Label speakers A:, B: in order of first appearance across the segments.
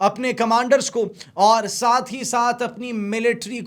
A: اپنے کمانڈرز کو اور ساتھ ہی ساتھ اپنی ملٹری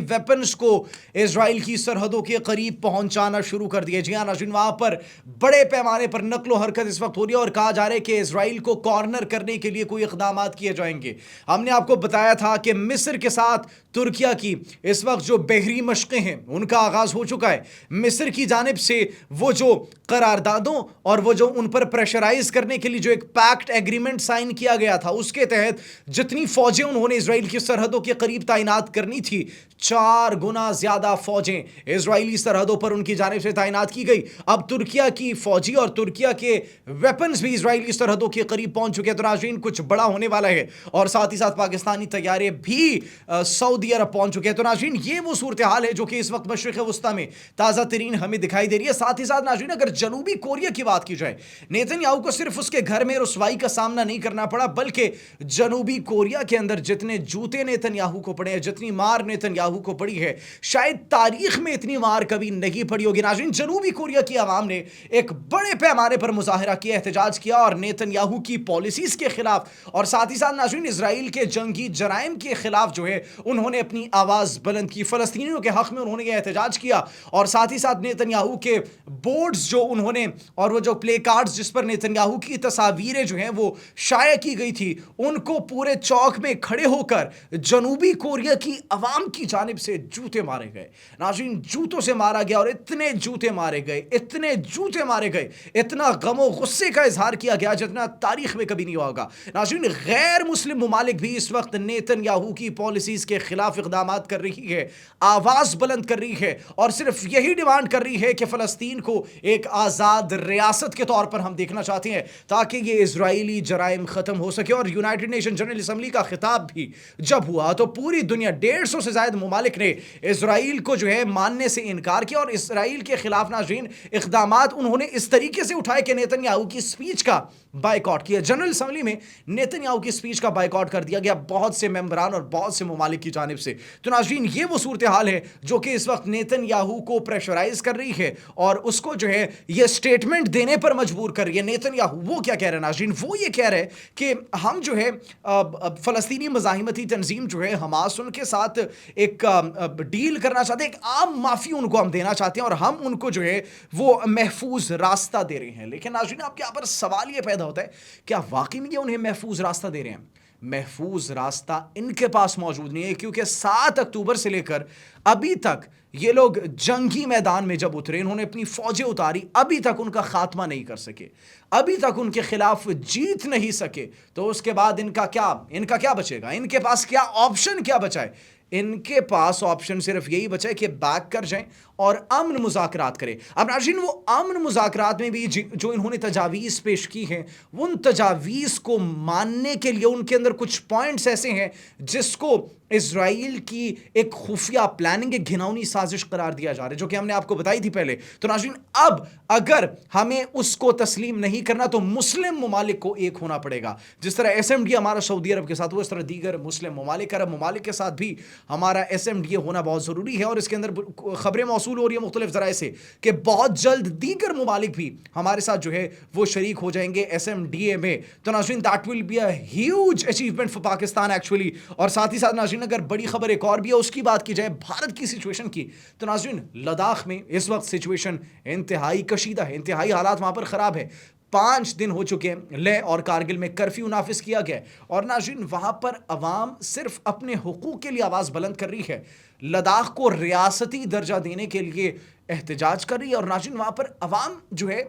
A: ویپنز کو اسرائیل کی سرحدوں کے قریب پہنچانا شروع کر دیا. جی ہاں ناظرین, وہاں پر بڑے پیمانے پر نقل و حرکت اس وقت ہو رہی ہے اور کہا جا رہا ہے کہ اسرائیل کو کارنر کرنے کے لیے کوئی اقدامات کیے جائیں گے. ہم نے آپ کو بتایا تھا کہ مصر کے ساتھ ترکیہ کی اس وقت جو بحری مشقیں ہیں ان کا آغاز ہو چکا ہے. مصر کی جانب سے وہ جو قراردادوں اور وہ جو ان پر پریشرائز کرنے کے لیے جو ایک پیکٹ ایگریمنٹ سائن کیا گیا تھا, اس کے تحت جتنی فوجیں انہوں نے اسرائیل کی سرحدوں کے قریب تعینات کرنی تھی, 4 گنا زیادہ فوجیں اسرائیلی سرحدوں پر ان کی جانب سے تعینات کی گئی. اب ترکیہ کی فوجی اور ترکیہ کے ویپنز بھی اسرائیلی سرحدوں کے قریب پہنچ چکے ہیں. تو ناظرین کچھ بڑا ہونے والا ہے اور ساتھ ہی ساتھ پاکستانی طیارے بھی سعودی عرب پہنچ چکے ہیں. تو ناظرین یہ وہ صورتحال ہے جو کہ اس وقت مشرق وسطیٰ میں تازہ ترین ہمیں دکھائی دے رہی ہے. ساتھ ہی ساتھ ناظرین اگر جنوبی کوریا کی بات کی جائے, نیتن یاہو کو صرف اس کے گھر میں رسوائی کا سامنا نہیں کرنا پڑا, بلکہ جنوبی کوریا کے اندر جتنے جوتے نیتن یاہو کو پڑے ہیں, جتنی مار نیتن یاہو کو پڑی ہے, شاید تاریخ میں اتنی مار کبھی نہیں پڑی ہوگی. ناظرین جنوبی کوریا کی عوام نے ایک بڑے پیمانے پر مظاہرہ کیا, احتجاج کیا اور نیتن یاہو کی پالیسیز کے خلاف اور ساتھ ہی ساتھ ناظرین اسرائیل کے جنگی جرائم کے خلاف جو ہے انہوں نے اپنی آواز بلند کی. فلسطینیوں کے حق میں انہوں نے یہ احتجاج کیا اور ساتھ ہی ساتھ نیتن یاہو کے بورڈز جو انہوں نے اور وہ جو پلے کارڈز جس پر نیتن یاہو کی تصاویریں جو ہیں وہ شائع کی گئی تھی, ان کو پورے چوک میں کھڑے ہو کر جنوبی کوریا کی عوام کی جانب سے جوتے مارے گئے. ناظرین جوتوں سے مارا گیا اور اتنے جوتے مارے گئے, اتنا غم و غصے کا اظہار کیا گیا جتنا تاریخ میں کبھی نہیں ہوگا. ناظرین غیر مسلم ممالک بھی اس وقت نیتن یاہو کی پالیسیز کے خلاف اقدامات کر رہی ہے, آواز بلند کر رہی ہے اور صرف یہی ڈیمانڈ کر رہی ہے کہ فلسطین کو ایک آزاد ریاست کے طور پر ہم دیکھنا چاہتے ہیں تاکہ یہ اسرائیلی جرائم ختم ہو سکے. اور یونائٹڈ نیشن جنرل اسمبلی کا خطاب بھی جب ہوا تو پوری دنیا 150 سے زائد ممالک نے اسرائیل کو جو ہے ماننے سے انکار کیا اور اسرائیل کے خلاف ناظرین اقدامات انہوں نے اس طریقے سے اٹھائے کہ نیتن یاہو کی سپیچ کا بائیکاٹ کیا. جنرل اسمبلی میں نیتن یاہو کی سپیچ کا بائیکاٹ کر دیا گیا بہت سے ممبران اور بہت سے ممالک کی جانب سے. تو ناظرین یہ وہ صورتحال ہے جو کہ اس وقت نیتن یاہو کو پریشرائز کر رہی ہے اور اس کو جو ہے یہ سٹیٹمنٹ دینے پر مجبور کر رہی ہے. نیتن یاہو وہ کیا کہہ رہے ہیں ناظرین, وہ یہ کہہ رہے ہیں کہ ہم جو ہے فلسطینی مزاحمتی تنظیم جو ہے حماس, ان کے ساتھ ایک ڈیل کرنا چاہتے ہیں, ایک عام معافی ان کو ہم دینا چاہتے ہیں اور ہم ان کو جو ہے وہ محفوظ راستہ دے رہے ہیں. لیکن ناظرین آپ کے یہاں پر سوال یہ پیدا ہوتا ہے, کیا واقعی میں یہ انہیں محفوظ راستہ دے رہے ہیں؟ محفوظ راستہ ان کے پاس موجود نہیں ہے, کیونکہ 7 اکتوبر سے لے کر ابھی تک یہ لوگ جنگی میدان میں جب اترے, انہوں نے اپنی فوجیں اتاری, ابھی تک ان کا خاتمہ نہیں کر سکے, ابھی تک ان کے خلاف جیت نہیں سکے. تو اس کے بعد ان کا کیا بچے گا؟ ان کے پاس کیا آپشن کیا بچا ہے؟ ان کے پاس آپشن صرف یہی بچا ہے کہ بیک کر جائیں اور امن مذاکرات کریں. اب ناظرین وہ امن مذاکرات میں بھی جو انہوں نے تجاویز پیش کی ہیں, ان تجاویز کو ماننے کے لیے ان کے اندر کچھ پوائنٹس ایسے ہیں جس کو اسرائیل کی ایک خفیہ پلاننگ, ایک گھناؤنی سازش قرار دیا جا رہا ہے, جو کہ ہم نے آپ کو بتائی تھی پہلے. تو ناظرین اب اگر ہمیں اس کو تسلیم نہیں کرنا تو مسلم ممالک کو ایک ہونا پڑے گا. جس طرح ایس ایم ڈی ہمارا سعودی عرب کے ساتھ ہوا, اس طرح دیگر مسلم ممالک, عرب ممالک کے ساتھ بھی ہمارا ایس ایم ڈی ہونا بہت ضروری ہے. اور اس کے اندر خبریں موصول ہو رہی ہیں مختلف ذرائع سے کہ بہت جلد دیگر ممالک بھی ہمارے ساتھ جو ہے وہ شریک ہو جائیں گے ایس ایم ڈی اے میں. تو ناظرین that will be a huge achievement for Pakistan actually. اور ساتھ ہی ساتھ ناظرین اگر بڑی خبر ایک اور بھی ہے, اس کی بات کی جائے بھارت کی سچویشن کی, تو ناظرین لداخ میں اس وقت سچویشن انتہائی کشیدہ ہے, انتہائی حالات وہاں پر خراب ہے. 5 دن ہو چکے ہیں لیہ اور کارگل میں کرفیو نافذ کیا گیا اور ناظرین وہاں پر عوام صرف اپنے حقوق کے لیے آواز بلند کر رہی ہے, لداخ کو ریاستی درجہ دینے کے لیے احتجاج کر رہی ہے. اور ناظرین وہاں پر عوام جو ہے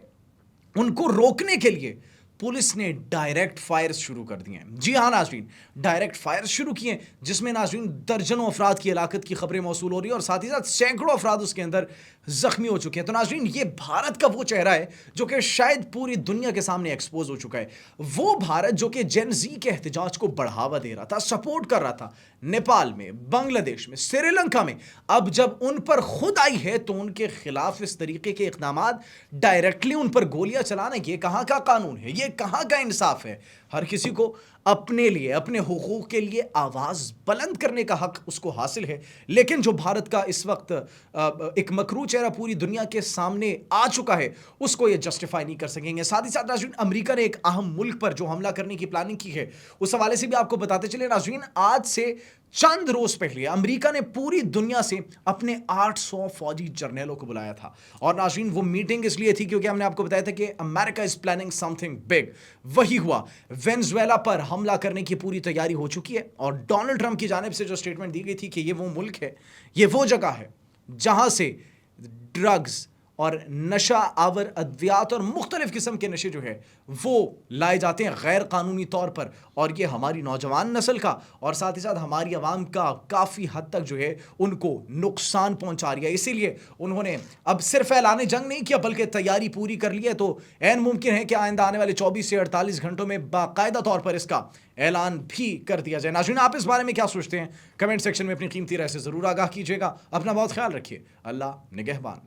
A: ان کو روکنے کے لیے پولیس نے ڈائریکٹ فائرز شروع کر دیے ہیں. جی ہاں ناظرین ڈائریکٹ فائرز شروع کیے ہیں جس میں ناظرین درجنوں افراد کی ہلاکت کی خبریں موصول ہو رہی ہیں اور ساتھ ہی ساتھ سینکڑوں افراد اس کے اندر زخمی ہو چکے ہیں. تو ناظرین یہ بھارت کا وہ چہرہ ہے جو کہ شاید پوری دنیا کے سامنے ایکسپوز ہو چکا ہے. وہ بھارت جو کہ جین زی کے احتجاج کو بڑھاوا دے رہا تھا, سپورٹ کر رہا تھا نیپال میں, بنگلہ دیش میں, سری لنکا میں, اب جب ان پر خود آئی ہے تو ان کے خلاف اس طریقے کے اقدامات, ڈائریکٹلی ان پر گولیاں چلانا, یہ کہاں کا قانون ہے, یہ کہاں کا انصاف ہے؟ ہر کسی کو اپنے لیے اپنے حقوق کے لیے آواز بلند کرنے کا حق اس کو حاصل ہے، لیکن جو بھارت کا اس وقت ایک مکروہ چہرہ پوری دنیا کے سامنے آ چکا ہے اس کو یہ جسٹیفائی نہیں کر سکیں گے۔ ساتھ ہی ساتھ ناظرین، امریکہ نے ایک اہم ملک پر جو حملہ کرنے کی پلاننگ کی ہے اس حوالے سے بھی آپ کو بتاتے چلے ناظرین، آج سے چند روز پہلے امریکہ نے پوری دنیا سے اپنے 800 فوجی جرنیلوں کو بلایا تھا، اور ناظرین وہ میٹنگ اس لیے تھی کیونکہ ہم نے آپ کو بتایا تھا کہ امریکہ is planning something big. وہی ہوا، وینزویلا پر حملہ کرنے کی پوری تیاری ہو چکی ہے، اور ڈونلڈ ٹرمپ کی جانب سے جو اسٹیٹمنٹ دی گئی تھی کہ یہ وہ ملک ہے، یہ وہ جگہ ہے جہاں سے ڈرگز اور نشہ آور ادویات اور مختلف قسم کے نشے جو ہے وہ لائے جاتے ہیں غیر قانونی طور پر، اور یہ ہماری نوجوان نسل کا اور ساتھ ہی ساتھ ہماری عوام کا کافی حد تک جو ہے ان کو نقصان پہنچا رہی ہے۔ اسی لیے انہوں نے اب صرف اعلان جنگ نہیں کیا بلکہ تیاری پوری کر لی ہے، تو عین ممکن ہے کہ آئندہ آنے والے 24 سے 48 گھنٹوں میں باقاعدہ طور پر اس کا اعلان بھی کر دیا جائے۔ ناظرین، آپ اس بارے میں کیا سوچتے ہیں؟ کمنٹ سیکشن میں اپنی قیمتی رائے سے ضرور آگاہ کیجیے گا۔ اپنا بہت خیال رکھیے۔ اللہ نگہبان۔